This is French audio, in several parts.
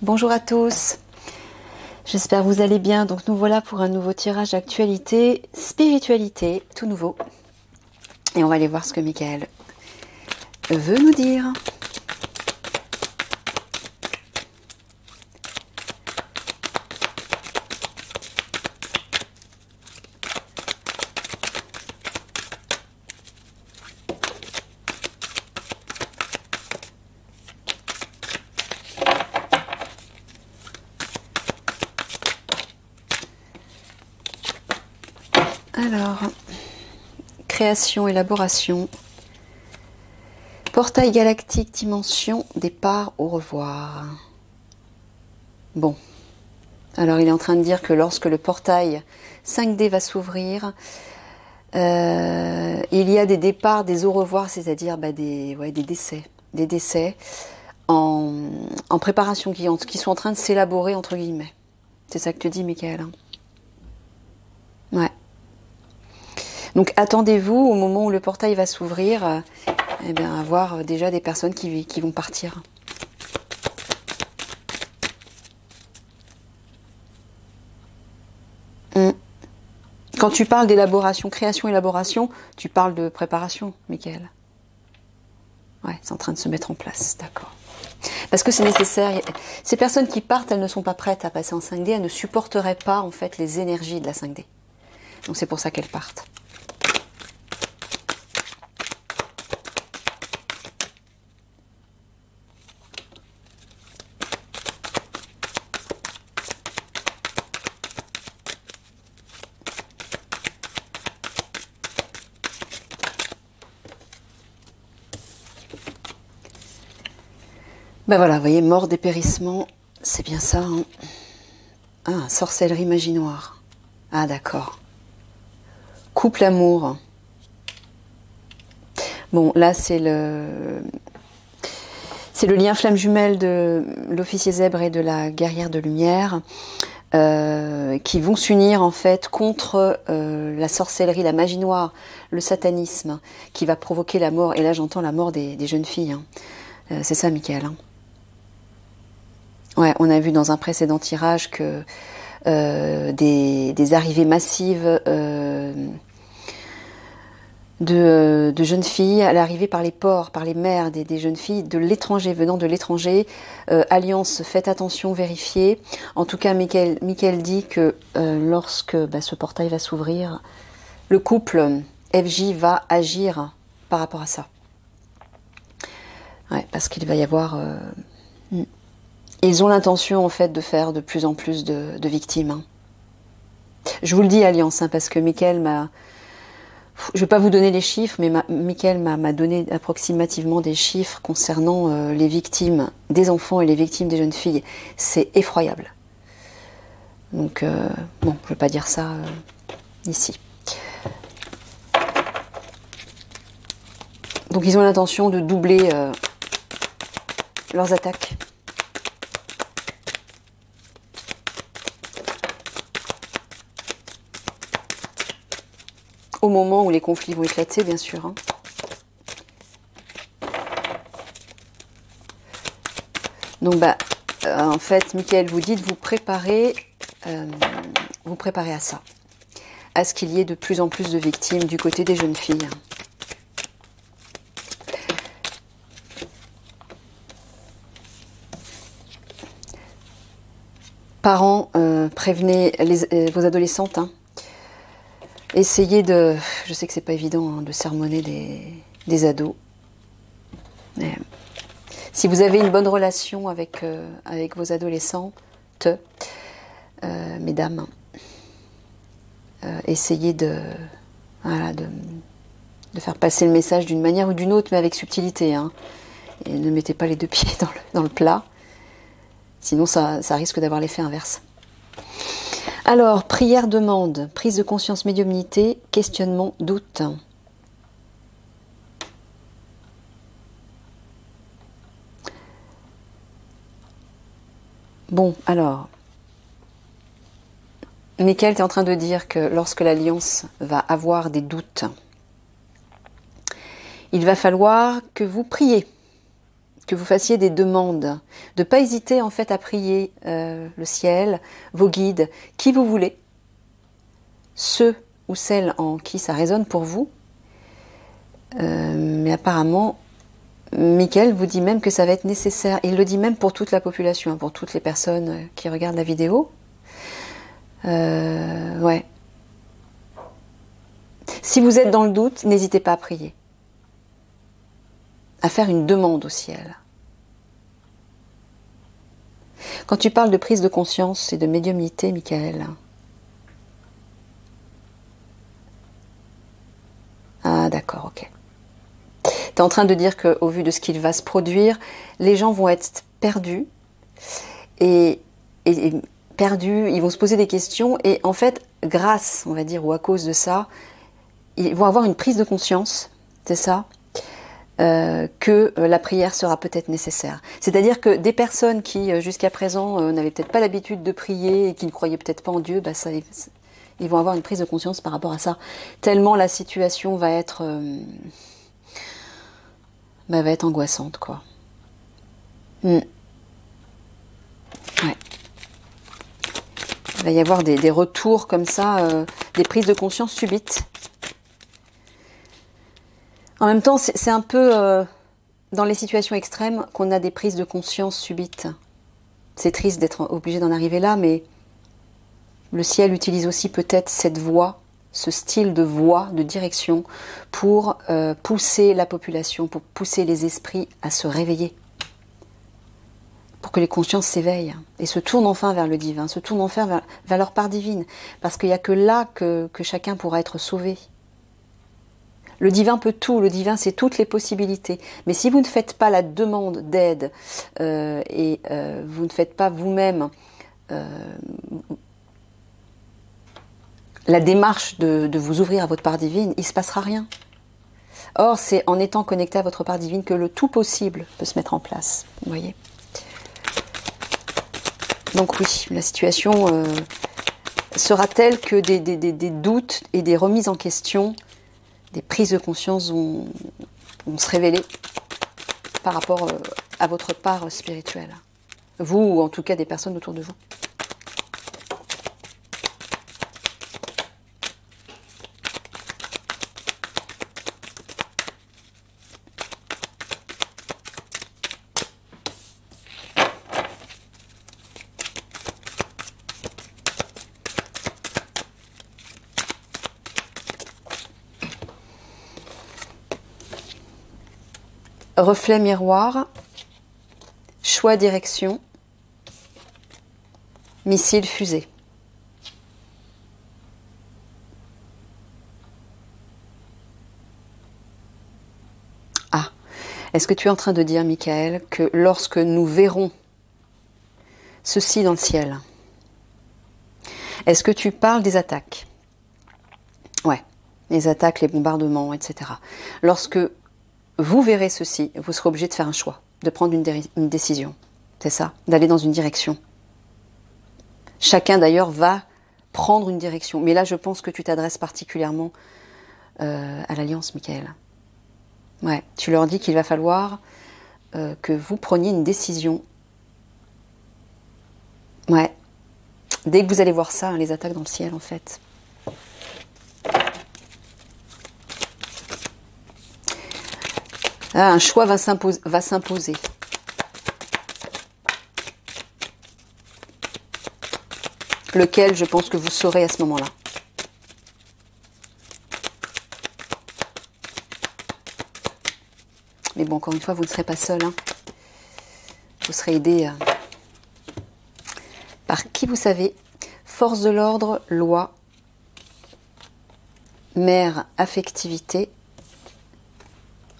Bonjour à tous, j'espère que vous allez bien. Donc nous voilà pour un nouveau tirage actualité, spiritualité, tout nouveau. Et on va aller voir ce que Michael veut nous dire. Alors, création, élaboration, portail galactique, dimension, départ, au revoir. Bon, alors il est en train de dire que lorsque le portail 5D va s'ouvrir, il y a des départs, des au revoir, c'est-à-dire des décès. Des décès en préparation qui sont en train de s'élaborer, entre guillemets. C'est ça que tu dis, Michael, hein? Ouais. Donc attendez-vous au moment où le portail va s'ouvrir, à voir déjà des personnes qui vont partir. Quand tu parles d'élaboration, création, élaboration, tu parles de préparation, Michael. Ouais, c'est en train de se mettre en place, d'accord. Parce que c'est nécessaire. Ces personnes qui partent, elles ne sont pas prêtes à passer en 5D, elles ne supporteraient pas en fait les énergies de la 5D. Donc c'est pour ça qu'elles partent. Ben voilà, vous voyez, mort, dépérissement, c'est bien ça, hein. Ah, sorcellerie, magie noire. Ah, d'accord. Couple amour. Bon, là, c'est le lien flamme jumelle de l'officier zèbre et de la guerrière de lumière qui vont s'unir en fait contre la sorcellerie, la magie noire, le satanisme qui va provoquer la mort. Et là, j'entends la mort des jeunes filles, hein. C'est ça, Michael, hein. Ouais, on a vu dans un précédent tirage que des arrivées massives de jeunes filles à l'arrivée par les ports, par les mers des jeunes filles de l'étranger, venant de l'étranger. Alliance, faites attention, vérifiez. En tout cas, Michael dit que lorsque ce portail va s'ouvrir, le couple FJ va agir par rapport à ça. Ouais, parce qu'il va y avoir... Ils ont l'intention en fait de faire de plus en plus de victimes, hein. Je vous le dis, Alliance, hein, parce que Michael m'a... Je ne vais pas vous donner les chiffres, mais Michael m'a donné approximativement des chiffres concernant les victimes des enfants et les victimes des jeunes filles. C'est effroyable. Donc, bon, je ne vais pas dire ça ici. Donc, ils ont l'intention de doubler leurs attaques. Au moment où les conflits vont éclater, bien sûr, hein. Donc, en fait, Michael vous dit de vous préparer à ça. À ce qu'il y ait de plus en plus de victimes du côté des jeunes filles. Parents, prévenez vos adolescentes, hein. Essayez de... Je sais que c'est pas évident, hein, de sermonner des ados. Mais, si vous avez une bonne relation avec vos adolescentes, mesdames, essayez de faire passer le message d'une manière ou d'une autre, mais avec subtilité, hein. Et ne mettez pas les deux pieds dans le plat. Sinon, ça risque d'avoir l'effet inverse. Alors, prière, demande, prise de conscience, médiumnité, questionnement, doute. Bon, alors, Michael est en train de dire que lorsque l'Alliance va avoir des doutes, il va falloir que vous priez. que vous fassiez des demandes, de ne pas hésiter en fait à prier le ciel, vos guides, qui vous voulez, ceux ou celles en qui ça résonne pour vous. Mais apparemment, Michael vous dit même que ça va être nécessaire. Il le dit même pour toute la population, hein, pour toutes les personnes qui regardent la vidéo. Ouais. Si vous êtes dans le doute, n'hésitez pas à prier. À faire une demande au ciel. Quand tu parles de prise de conscience et de médiumnité, Michael. Ah d'accord, ok. Tu es en train de dire qu'au vu de ce qu'il va se produire, les gens vont être perdus. Et perdus, ils vont se poser des questions. Et en fait, grâce, on va dire, ou à cause de ça, ils vont avoir une prise de conscience, c'est ça, que la prière sera peut-être nécessaire. C'est-à-dire que des personnes qui, jusqu'à présent, n'avaient peut-être pas l'habitude de prier et qui ne croyaient peut-être pas en Dieu, bah ça, ils vont avoir une prise de conscience par rapport à ça. Tellement la situation va être angoissante, quoi. Ouais. Il va y avoir des retours comme ça, des prises de conscience subites. En même temps, c'est un peu dans les situations extrêmes qu'on a des prises de conscience subites. C'est triste d'être obligé d'en arriver là, mais le ciel utilise aussi peut-être cette voie, ce style de voie, de direction, pour pousser la population, pour pousser les esprits à se réveiller. Pour que les consciences s'éveillent et se tournent enfin vers le divin, se tournent enfin vers leur part divine. Parce qu'il n'y a que là que chacun pourra être sauvé. Le divin peut tout, le divin c'est toutes les possibilités. Mais si vous ne faites pas la demande d'aide et vous ne faites pas vous-même la démarche de vous ouvrir à votre part divine, il ne se passera rien. Or, c'est en étant connecté à votre part divine que le tout possible peut se mettre en place. Vous voyez ? Donc oui, la situation sera telle que des doutes et des remises en question, des prises de conscience vont se révéler par rapport à votre part spirituelle. Vous, ou en tout cas des personnes autour de vous. Reflet miroir, choix direction, missile fusée. Ah, est-ce que tu es en train de dire, Michael, que lorsque nous verrons ceci dans le ciel, est-ce que tu parles des attaques? Ouais, les attaques, les bombardements, etc. Lorsque vous verrez ceci, vous serez obligé de faire un choix, de prendre une décision. C'est ça, d'aller dans une direction. Chacun d'ailleurs va prendre une direction. Mais là, je pense que tu t'adresses particulièrement à l'Alliance, Michael. Ouais, tu leur dis qu'il va falloir que vous preniez une décision. Ouais, dès que vous allez voir ça, hein, les attaques dans le ciel, en fait. Ah, un choix va s'imposer. Lequel, je pense que vous saurez à ce moment-là. Mais bon, encore une fois, vous ne serez pas seul. Hein. Vous serez aidé par qui vous savez. Force de l'ordre, loi, mère, affectivité,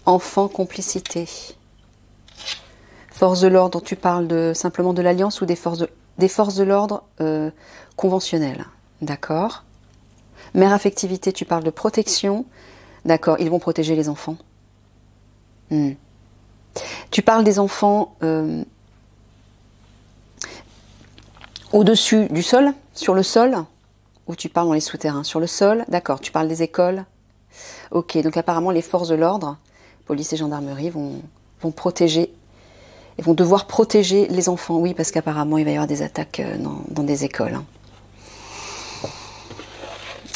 enfant, complicité. Force de l'ordre, tu parles simplement de l'alliance ou des forces de l'ordre conventionnelles. D'accord. Mère, affectivité, tu parles de protection. D'accord, ils vont protéger les enfants. Tu parles des enfants au-dessus du sol, sur le sol, ou tu parles dans les souterrains? Sur le sol, d'accord, tu parles des écoles. Ok, donc apparemment les forces de l'ordre, police et gendarmerie, vont protéger Ils vont devoir protéger les enfants, oui, parce qu'apparemment il va y avoir des attaques dans des écoles. Hein.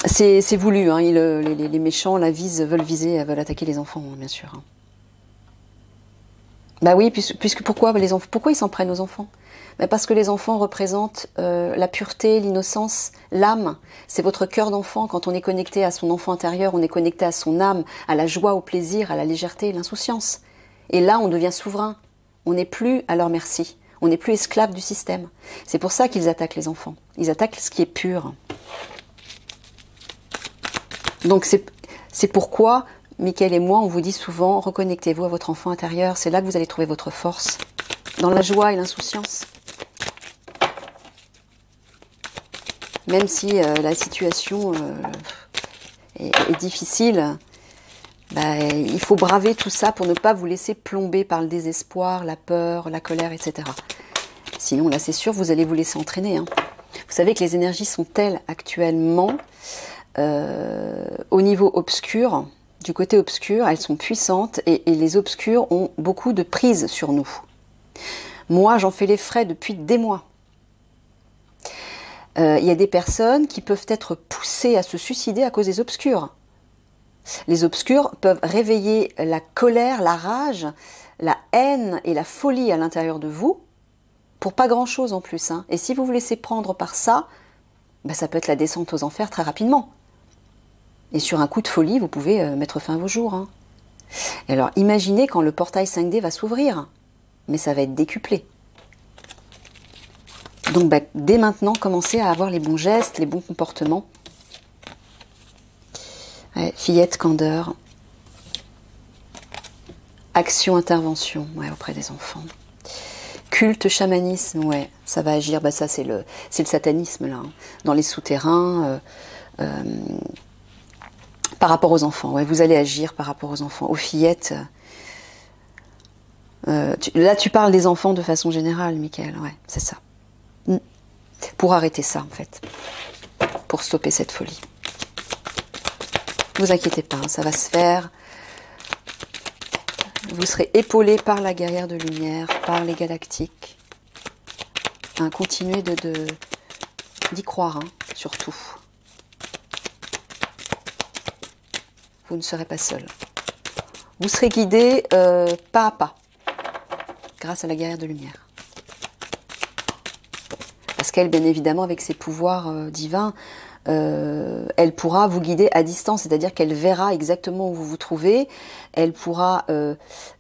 C'est voulu, hein, les méchants veulent attaquer les enfants, hein, bien sûr. Hein. Bah oui, puisque pourquoi ils s'en prennent aux enfants? Bah parce que les enfants représentent la pureté, l'innocence, l'âme. C'est votre cœur d'enfant. Quand on est connecté à son enfant intérieur, on est connecté à son âme, à la joie, au plaisir, à la légèreté et l'insouciance. Et là, on devient souverain. On n'est plus à leur merci. On n'est plus esclave du système. C'est pour ça qu'ils attaquent les enfants. Ils attaquent ce qui est pur. Donc c'est pourquoi Mickaël et moi, on vous dit souvent, reconnectez-vous à votre enfant intérieur. C'est là que vous allez trouver votre force, dans la joie et l'insouciance. Même si la situation est difficile, bah, il faut braver tout ça pour ne pas vous laisser plomber par le désespoir, la peur, la colère, etc. Sinon, là, c'est sûr, vous allez vous laisser entraîner. Hein. Vous savez que les énergies sont telles actuellement, au niveau obscur, du côté obscur, elles sont puissantes et les obscurs ont beaucoup de prise sur nous. Moi, j'en fais les frais depuis des mois. Il y a des personnes qui peuvent être poussées à se suicider à cause des obscurs. Les obscurs peuvent réveiller la colère, la rage, la haine et la folie à l'intérieur de vous, pour pas grand-chose en plus. Hein. Et si vous vous laissez prendre par ça, bah, ça peut être la descente aux enfers très rapidement. Et sur un coup de folie, vous pouvez mettre fin à vos jours. Hein. Et alors, imaginez quand le portail 5D va s'ouvrir. Mais ça va être décuplé. Donc, bah, dès maintenant, commencez à avoir les bons gestes, les bons comportements. Ouais, fillette, candeur. Action, intervention auprès des enfants. Culte, chamanisme, ouais, ça va agir. Bah, ça, c'est le satanisme, là. Hein. Dans les souterrains... par rapport aux enfants, ouais, vous allez agir par rapport aux enfants, aux fillettes. Là, tu parles des enfants de façon générale, Mickaël, ouais, c'est ça. Pour arrêter ça, en fait. Pour stopper cette folie. Ne vous inquiétez pas, hein, ça va se faire. Vous serez épaulé par la guerrière de lumière, par les galactiques. Hein, continuez d'y croire, hein, surtout. Vous ne serez pas seul. Vous serez guidé pas à pas, grâce à la guerrière de lumière. Parce qu'elle, bien évidemment, avec ses pouvoirs divins, elle pourra vous guider à distance, c'est-à-dire qu'elle verra exactement où vous vous trouvez, elle pourra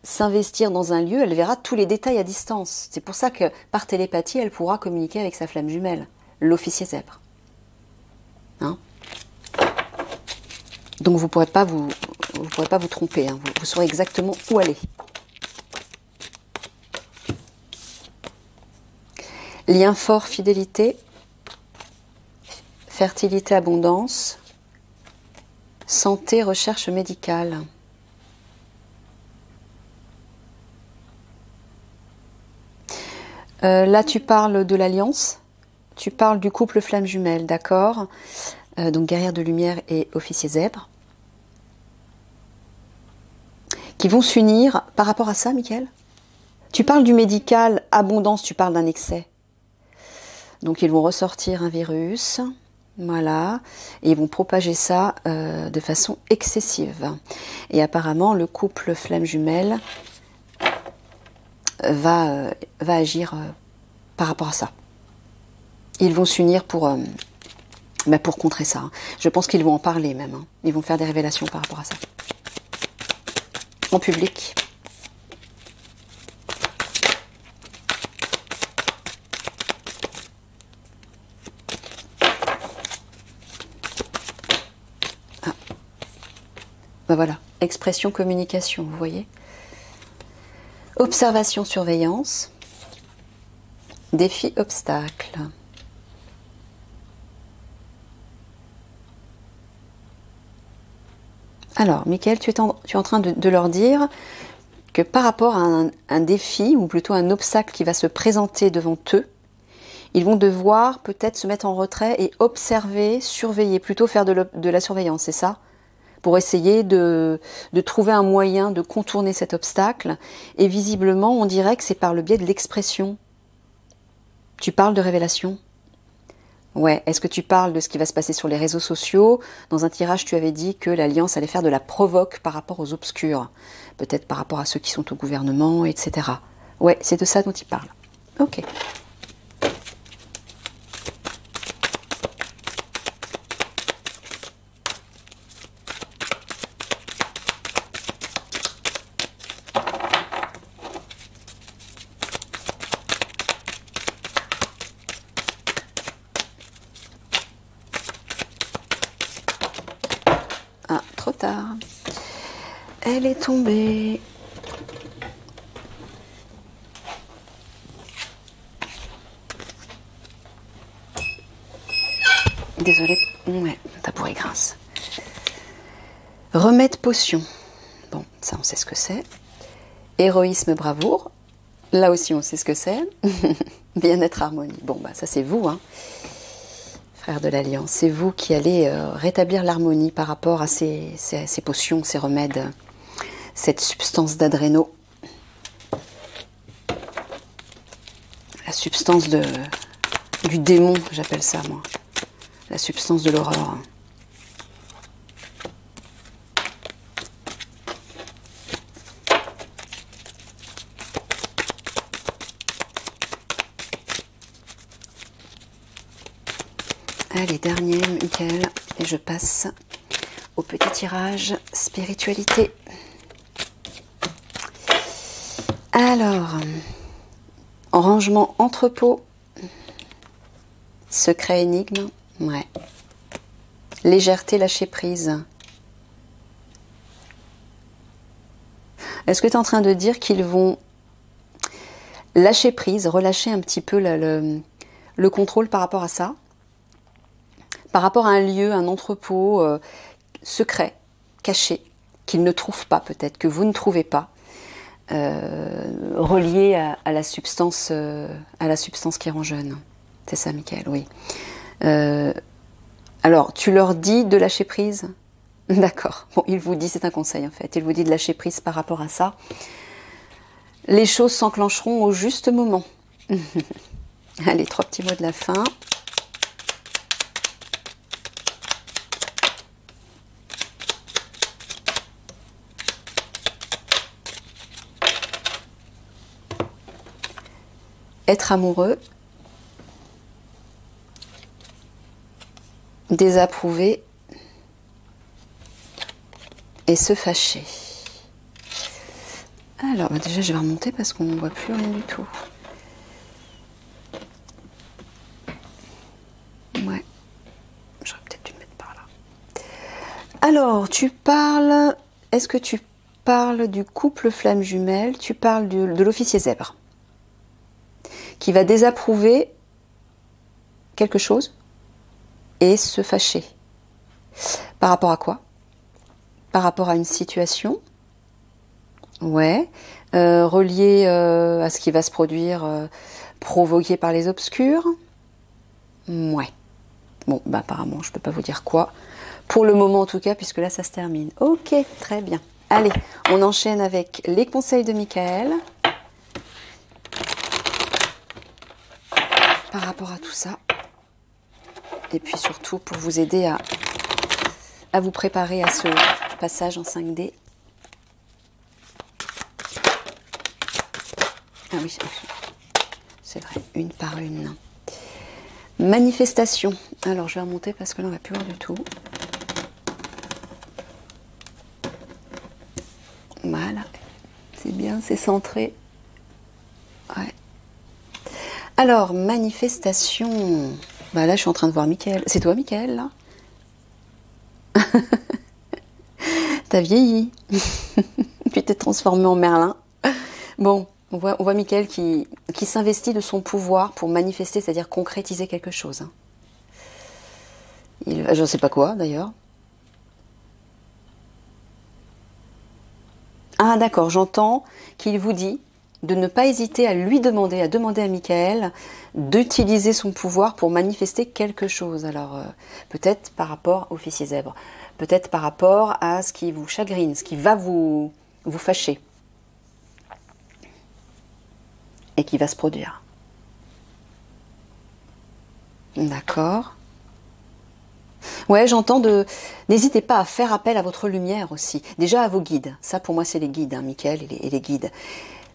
s'investir dans un lieu, elle verra tous les détails à distance. C'est pour ça que, par télépathie, elle pourra communiquer avec sa flamme jumelle, l'officier zèbre. Hein ? Donc vous ne pourrez pas vous tromper, hein. Vous saurez exactement où aller. Lien fort, fidélité, fertilité, abondance, santé, recherche médicale. Là, tu parles de l'alliance, tu parles du couple flamme jumelle, d'accord ? Donc guerrière de lumière et officier zèbre, qui vont s'unir par rapport à ça, Mickaël. Tu parles du médical, abondance, tu parles d'un excès. Donc ils vont ressortir un virus, voilà, et ils vont propager ça de façon excessive. Et apparemment, le couple flamme jumelle va agir par rapport à ça. Ils vont s'unir pour contrer ça. Je pense qu'ils vont en parler même. Hein. Ils vont faire des révélations par rapport à ça. En public. Ah. Ben voilà. Expression, communication, vous voyez. Observation, surveillance. Défi, obstacle. Alors, Mickaël, tu es en train de leur dire que par rapport à un défi, ou plutôt un obstacle qui va se présenter devant eux, ils vont devoir peut-être se mettre en retrait et observer, surveiller, plutôt faire de la surveillance, c'est ça ? pour essayer de trouver un moyen de contourner cet obstacle. Et visiblement, on dirait que c'est par le biais de l'expression. Tu parles de révélation? Ouais, est-ce que tu parles de ce qui va se passer sur les réseaux sociaux? Dans un tirage, tu avais dit que l'Alliance allait faire de la provoque par rapport aux obscurs. Peut-être par rapport à ceux qui sont au gouvernement, etc. Ouais, c'est de ça dont il parle. Ok. Ah, trop tard. Elle est tombée. Désolée. Ouais, tabouret grince. Remède potion. Bon, ça on sait ce que c'est. Héroïsme bravoure. Là aussi on sait ce que c'est. Bien-être harmonie. Bon, bah ça c'est vous, hein. Frère de l'Alliance, c'est vous qui allez rétablir l'harmonie par rapport à ces potions, ces remèdes, cette substance d'adréno. La substance du démon, j'appelle ça moi. La substance de l'horreur. Allez, dernier, Michael, et je passe au petit tirage spiritualité. Alors, rangement entrepôt, secret énigme, ouais. Légèreté, lâcher prise. Est-ce que tu es en train de dire qu'ils vont lâcher prise, relâcher un petit peu le contrôle par rapport à ça? Par rapport à un lieu, un entrepôt secret, caché, qu'ils ne trouvent pas peut-être, que vous ne trouvez pas, relié à la substance qui rend jeune. C'est ça, Michael, oui. Alors, tu leur dis de lâcher prise? D'accord. Bon, il vous dit, c'est un conseil en fait, il vous dit de lâcher prise par rapport à ça. Les choses s'enclencheront au juste moment. Allez, 3 petits mots de la fin. Être amoureux, désapprouver et se fâcher. Alors, bah déjà, je vais remonter parce qu'on ne voit plus rien du tout. Ouais, j'aurais peut-être dû me mettre par là. Alors, tu parles... Est-ce que tu parles du couple flamme jumelle? Tu parles de l'officier zèbre qui va désapprouver quelque chose et se fâcher. Par rapport à quoi? Par rapport à une situation? Ouais. Relié à ce qui va se produire, provoqué par les obscurs? Ouais. Bon, bah apparemment, je ne peux pas vous dire quoi. Pour le moment en tout cas, puisque là, ça se termine. Ok, très bien. Allez, on enchaîne avec les conseils de Michael. Par rapport à tout ça. Et puis surtout pour vous aider à vous préparer à ce passage en 5D. Ah oui, c'est vrai, une par une. Manifestation. Alors je vais remonter parce que là on va plus voir du tout. Voilà, c'est bien, c'est centré. Ouais. Alors, manifestation. Bah là, je suis en train de voir Michael. C'est toi, Michael, là? T'as vieilli. Puis t'es transformé en Merlin. Bon, on voit Michael qui s'investit de son pouvoir pour manifester, c'est-à-dire concrétiser quelque chose. Je ne sais pas quoi, d'ailleurs. Ah, d'accord, j'entends qu'il vous dit de ne pas hésiter à lui demander, à demander à Michael d'utiliser son pouvoir pour manifester quelque chose. Alors, peut-être par rapport au officier zèbre, peut-être par rapport à ce qui vous chagrine, ce qui va vous fâcher, et qui va se produire. D'accord. Ouais, j'entends de... N'hésitez pas à faire appel à votre lumière aussi. Déjà à vos guides. Ça, pour moi, c'est les guides, hein, Michael et les guides.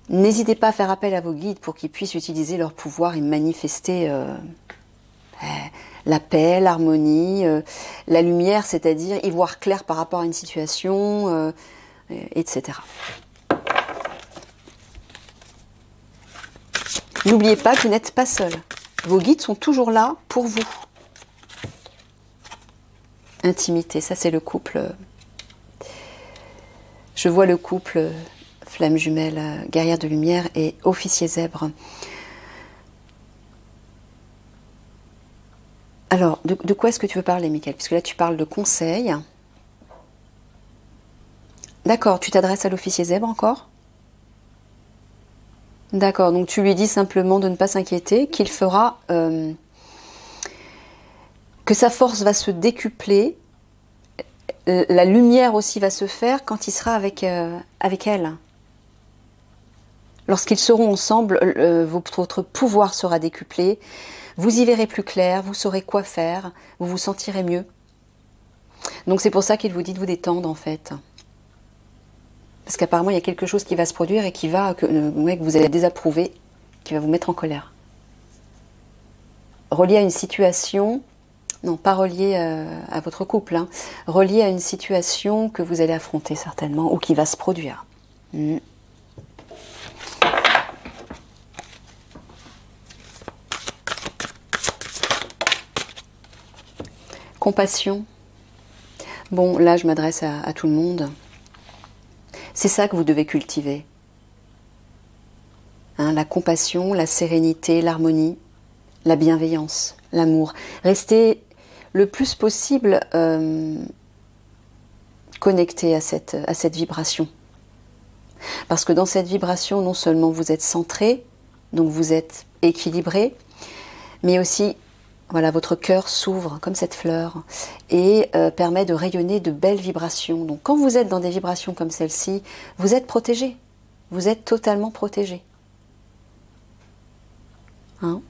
N'hésitez pas à faire appel à vos guides pour qu'ils puissent utiliser leur pouvoir et manifester la paix, l'harmonie, la lumière, c'est-à-dire y voir clair par rapport à une situation, etc. N'oubliez pas que vous n'êtes pas seul. Vos guides sont toujours là pour vous. Intimité, ça c'est le couple. Je vois le couple flamme jumelle, guerrière de lumière et officier zèbre. Alors, de quoi est-ce que tu veux parler, Michael? Puisque là tu parles de conseils. D'accord, tu t'adresses à l'officier zèbre encore? D'accord, donc tu lui dis simplement de ne pas s'inquiéter, qu'il fera... que sa force va se décupler, la lumière aussi va se faire quand il sera avec elle. Lorsqu'ils seront ensemble, votre pouvoir sera décuplé, vous y verrez plus clair, vous saurez quoi faire, vous vous sentirez mieux. Donc c'est pour ça qu'il vous dit de vous détendre en fait. Parce qu'apparemment il y a quelque chose qui va se produire et que vous allez désapprouver, qui va vous mettre en colère. Relié à une situation... Non, pas relié à votre couple, hein. Relié à une situation que vous allez affronter certainement, ou qui va se produire. Compassion. Bon, là je m'adresse à tout le monde. C'est ça que vous devez cultiver. Hein, la compassion, la sérénité, l'harmonie, la bienveillance, l'amour. Restez le plus possible connecté à cette vibration. Parce que dans cette vibration, non seulement vous êtes centré, donc vous êtes équilibré, mais aussi, voilà, votre cœur s'ouvre comme cette fleur et permet de rayonner de belles vibrations. Donc quand vous êtes dans des vibrations comme celle-ci, vous êtes protégé. Vous êtes totalement protégé. Hein ?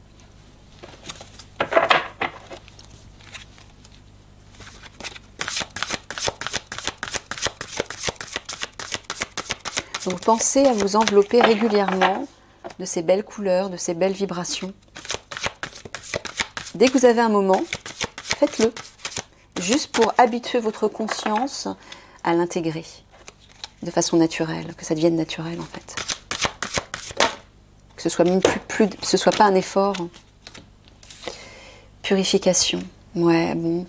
Donc pensez à vous envelopper régulièrement de ces belles couleurs, de ces belles vibrations. Dès que vous avez un moment, faites-le. Juste pour habituer votre conscience à l'intégrer de façon naturelle, que ça devienne naturel en fait. Que ce soit ce soit pas un effort. Purification. Ouais, bon.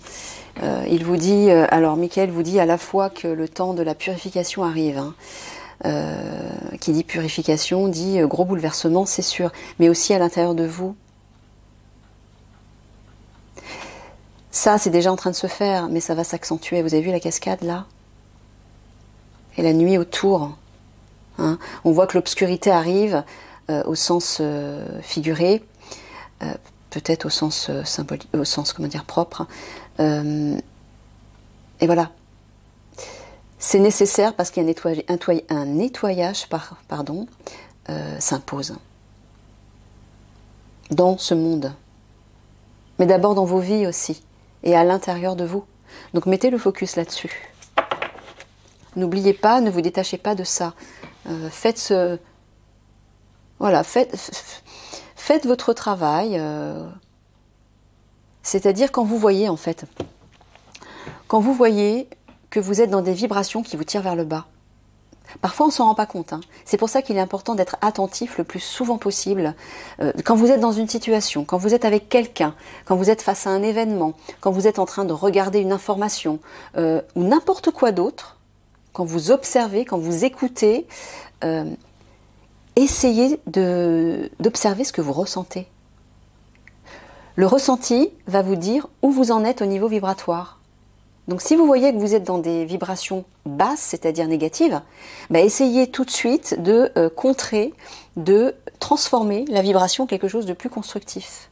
Il vous dit, alors Michael vous dit à la fois que le temps de la purification arrive. Hein. Qui dit purification, dit gros bouleversement, c'est sûr, mais aussi à l'intérieur de vous. Ça, c'est déjà en train de se faire, mais ça va s'accentuer. Vous avez vu la cascade là? Et la nuit autour. Hein, on voit que l'obscurité arrive au sens figuré, peut-être au sens symbolique, au sens comment dire propre. Et voilà. C'est nécessaire parce qu'un nettoyage s'impose dans ce monde. Mais d'abord dans vos vies aussi et à l'intérieur de vous. Donc mettez le focus là-dessus. N'oubliez pas, ne vous détachez pas de ça. Faites votre travail. C'est-à-dire quand vous voyez en fait, quand vous voyez que vous êtes dans des vibrations qui vous tirent vers le bas. Parfois, on ne s'en rend pas compte. Hein. C'est pour ça qu'il est important d'être attentif le plus souvent possible. Quand vous êtes dans une situation, quand vous êtes avec quelqu'un, quand vous êtes face à un événement, quand vous êtes en train de regarder une information ou n'importe quoi d'autre, quand vous observez, quand vous écoutez, essayez d'observer ce que vous ressentez. Le ressenti va vous dire où vous en êtes au niveau vibratoire. Donc si vous voyez que vous êtes dans des vibrations basses, c'est-à-dire négatives, bah, essayez tout de suite de contrer, de transformer la vibration en quelque chose de plus constructif.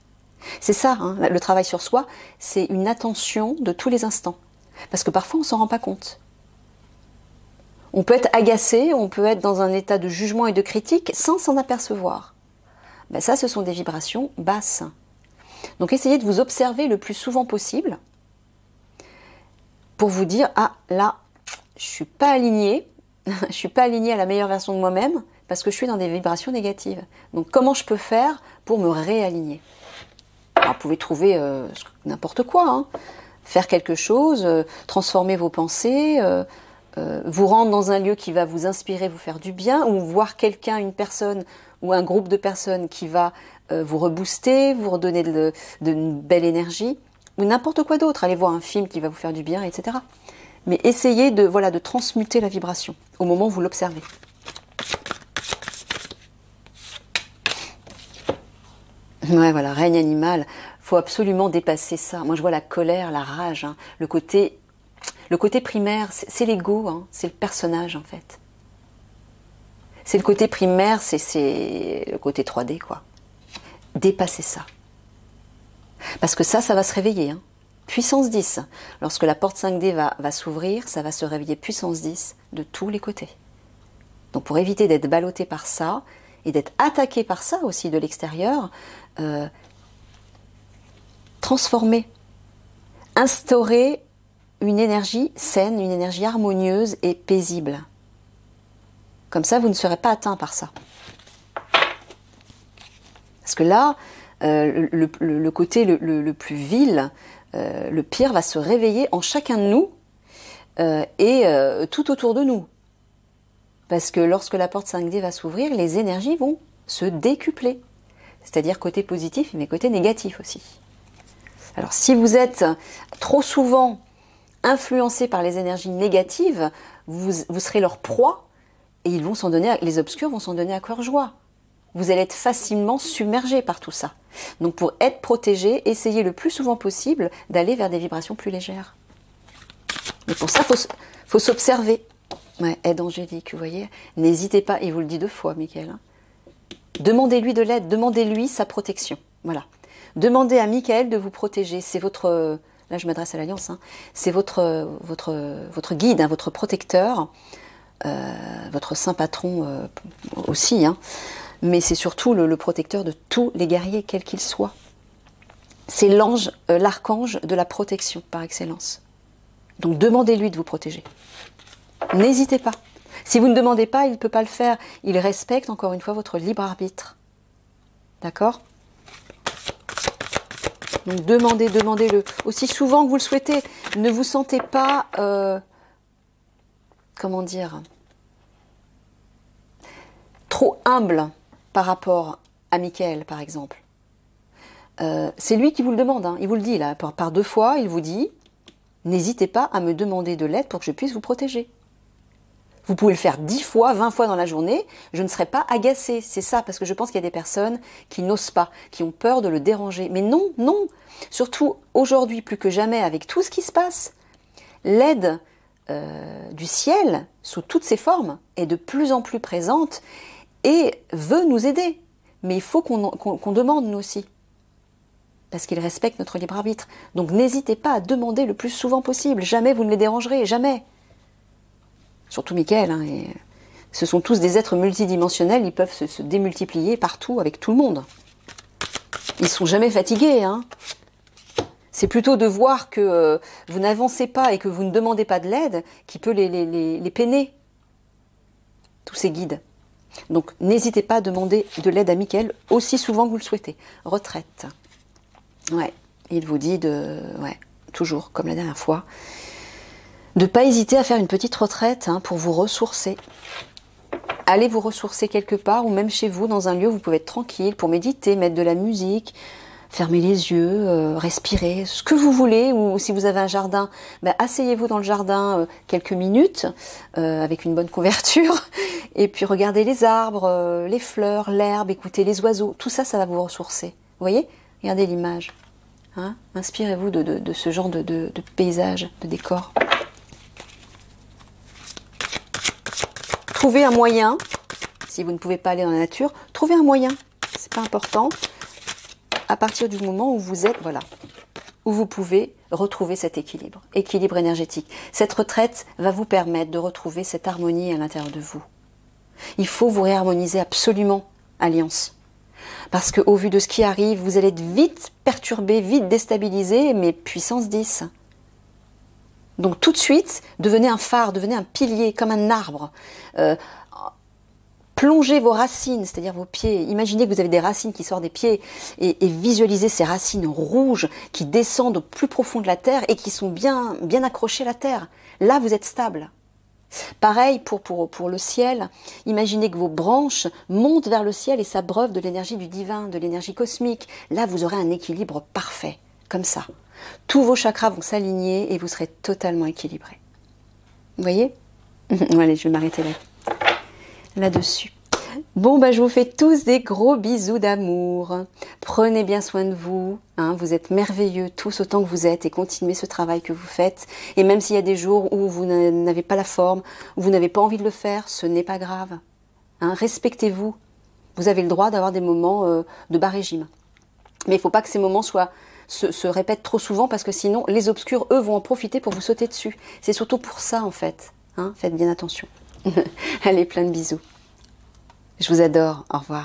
C'est ça, hein, le travail sur soi, c'est une attention de tous les instants. Parce que parfois on ne s'en rend pas compte. On peut être agacé, on peut être dans un état de jugement et de critique sans s'en apercevoir. Ben ça, ce sont des vibrations basses. Donc essayez de vous observer le plus souvent possible pour vous dire, ah là, je suis pas alignée, je suis pas alignée à la meilleure version de moi-même parce que je suis dans des vibrations négatives. Donc comment je peux faire pour me réaligner? Alors, vous pouvez trouver n'importe quoi, hein. Faire quelque chose, transformer vos pensées, vous rendre dans un lieu qui va vous inspirer, vous faire du bien, ou voir quelqu'un, une personne ou un groupe de personnes qui va vous rebooster, vous redonner de belle énergie, ou n'importe quoi d'autre. Allez voir un film qui va vous faire du bien, etc. Mais essayez de transmuter la vibration au moment où vous l'observez. Ouais, voilà, règne animal. Faut absolument dépasser ça. Moi, je vois la colère, la rage, hein, le côté primaire, c'est l'ego, hein, c'est le personnage en fait. C'est le côté primaire, c'est le côté 3D, quoi. Dépassez ça. Parce que ça va se réveiller. Hein. Puissance 10. Lorsque la porte 5D va s'ouvrir, ça va se réveiller puissance 10 de tous les côtés. Donc pour éviter d'être ballotté par ça, et d'être attaqué par ça aussi de l'extérieur, transformer, instaurer une énergie saine, une énergie harmonieuse et paisible. Comme ça, vous ne serez pas atteint par ça. Parce que là, le côté le plus vil, le pire va se réveiller en chacun de nous et tout autour de nous. Parce que lorsque la porte 5D va s'ouvrir, les énergies vont se décupler. C'est-à-dire côté positif, mais côté négatif aussi. Alors si vous êtes trop souvent influencé par les énergies négatives, vous serez leur proie et ils vont s'en donner, les obscurs vont s'en donner à cœur joie. Vous allez être facilement submergé par tout ça. Donc pour être protégé, essayez le plus souvent possible d'aller vers des vibrations plus légères. Mais pour ça, faut s'observer. Ouais, aide angélique, vous voyez. N'hésitez pas, il vous le dit 2 fois, Mickaël. Hein. Demandez-lui de l'aide, demandez-lui sa protection. Voilà. Demandez à Mickaël de vous protéger. C'est votre... Là, je m'adresse à l'Alliance. Hein. C'est votre guide, hein, votre protecteur, votre saint patron aussi. Hein. Mais c'est surtout le protecteur de tous les guerriers, quels qu'ils soient. C'est l'ange, l'archange de la protection par excellence. Donc demandez-lui de vous protéger. N'hésitez pas. Si vous ne demandez pas, il ne peut pas le faire. Il respecte encore une fois votre libre arbitre. D'accord ? Donc demandez-le aussi souvent que vous le souhaitez. Ne vous sentez pas, comment dire, trop humble par rapport à Mickaël, par exemple. C'est lui qui vous le demande, hein. Il vous le dit là, par 2 fois, il vous dit, n'hésitez pas à me demander de l'aide pour que je puisse vous protéger. Vous pouvez le faire 10 fois, 20 fois dans la journée, je ne serai pas agacée. C'est ça, parce que je pense qu'il y a des personnes qui n'osent pas, qui ont peur de le déranger. Mais non, non. Surtout aujourd'hui, plus que jamais, avec tout ce qui se passe, l'aide du ciel, sous toutes ses formes, est de plus en plus présente et veut nous aider. Mais il faut qu'on demande, nous aussi. Parce qu'il respecte notre libre arbitre. Donc n'hésitez pas à demander le plus souvent possible. Jamais vous ne les dérangerez, jamais. Surtout Mickaël, hein, et ce sont tous des êtres multidimensionnels, ils peuvent se démultiplier partout avec tout le monde. Ils ne sont jamais fatigués. Hein. C'est plutôt de voir que vous n'avancez pas et que vous ne demandez pas de l'aide qui peut les peiner, tous ces guides. Donc n'hésitez pas à demander de l'aide à Mickaël aussi souvent que vous le souhaitez. Retraite. Ouais, il vous dit toujours, comme la dernière fois, de ne pas hésiter à faire une petite retraite pour vous ressourcer. Allez vous ressourcer quelque part ou même chez vous, dans un lieu où vous pouvez être tranquille pour méditer, mettre de la musique, fermer les yeux, respirer, ce que vous voulez. Ou si vous avez un jardin, asseyez-vous dans le jardin quelques minutes avec une bonne couverture et puis regardez les arbres, les fleurs, l'herbe, écoutez les oiseaux. Tout ça, ça va vous ressourcer. Vous voyez ? Regardez l'image. Hein? Inspirez-vous de ce genre de paysage, de décor. Trouvez un moyen, si vous ne pouvez pas aller dans la nature, trouvez un moyen, c'est pas important, à partir du moment où vous êtes, voilà, où vous pouvez retrouver cet équilibre énergétique. Cette retraite va vous permettre de retrouver cette harmonie à l'intérieur de vous. Il faut vous réharmoniser absolument, Alliance. Parce qu'au vu de ce qui arrive, vous allez être vite perturbé, vite déstabilisé, mais puissance 10. Donc tout de suite, devenez un phare, devenez un pilier, comme un arbre. Plongez vos racines, c'est-à-dire vos pieds. Imaginez que vous avez des racines qui sortent des pieds et visualisez ces racines rouges qui descendent au plus profond de la terre et qui sont bien accrochées à la terre. Là, vous êtes stable. Pareil pour le ciel, imaginez que vos branches montent vers le ciel et s'abreuvent de l'énergie du divin, de l'énergie cosmique. Là, vous aurez un équilibre parfait, comme ça. Tous vos chakras vont s'aligner et vous serez totalement équilibré. Vous voyez? Allez, je vais m'arrêter là-dessus. Bon, je vous fais tous des gros bisous d'amour. Prenez bien soin de vous. Hein, vous êtes merveilleux tous autant que vous êtes et continuez ce travail que vous faites. Et même s'il y a des jours où vous n'avez pas la forme, où vous n'avez pas envie de le faire, ce n'est pas grave. Hein, respectez-vous. Vous avez le droit d'avoir des moments de bas régime. Mais il ne faut pas que ces moments se répètent trop souvent parce que sinon les obscurs, eux, vont en profiter pour vous sauter dessus. C'est surtout pour ça en fait. Hein, faites bien attention. Allez, plein de bisous. Je vous adore. Au revoir.